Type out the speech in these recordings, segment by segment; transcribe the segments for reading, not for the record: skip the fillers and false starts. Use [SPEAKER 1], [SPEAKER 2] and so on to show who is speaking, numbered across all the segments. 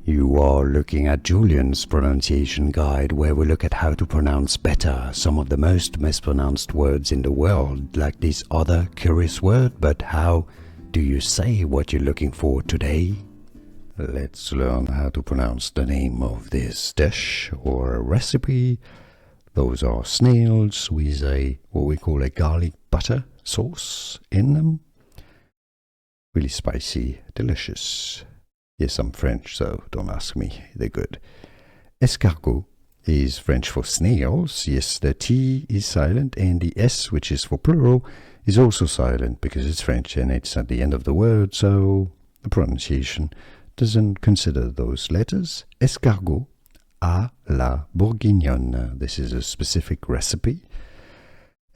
[SPEAKER 1] You are looking at Julian's pronunciation guide, where we look at how to pronounce better some of the most mispronounced words in the world, like this other curious word. But how do you say what you're looking for today? Let's learn how to pronounce the name of this dish or recipe. Those are snails with what we call a garlic butter sauce in them. Really spicy, delicious. Yes, I'm French, so don't ask me, they're good. Escargot is French for snails. Yes, the T is silent, and the S, which is for plural, is also silent because it's French and it's at the end of the word, so the pronunciation doesn't consider those letters. Escargot à la bourguignonne. This is a specific recipe.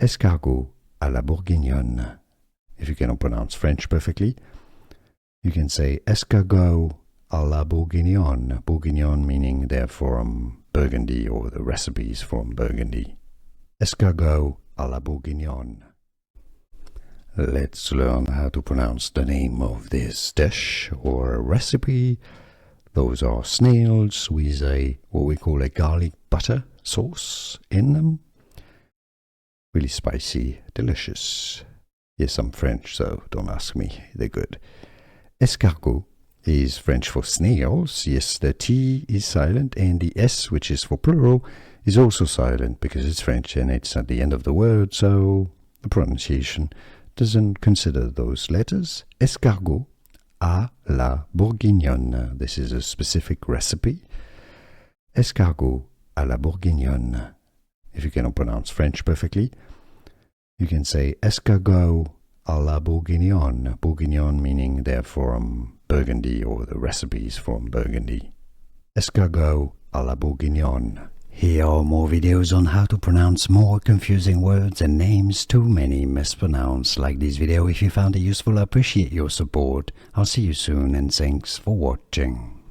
[SPEAKER 1] Escargot à la bourguignonne. If you cannot pronounce French perfectly, you can say escargot à la bourguignonne. Bourguignonne meaning they're from Burgundy, or the recipes from Burgundy. Escargot à la bourguignonne. Let's learn how to pronounce the name of this dish or recipe. Those are snails with what we call a garlic butter sauce in them. Really spicy, delicious. Yes, I'm French, so don't ask me, they're good. Escargot is French for snails. Yes, the T is silent, and the S, which is for plural, is also silent because it's French and it's at the end of the word, so the pronunciation doesn't consider those letters. Escargot à la bourguignonne. This is a specific recipe. Escargot à la bourguignonne. If you cannot pronounce French perfectly, you can say escargot à la bourguignonne. Bourguignonne meaning they're from Burgundy, or the recipes from Burgundy. Escargot à la bourguignonne. Here are more videos on how to pronounce more confusing words and names too many mispronounced. Like this video if you found it useful. I appreciate your support. I'll see you soon, and thanks for watching.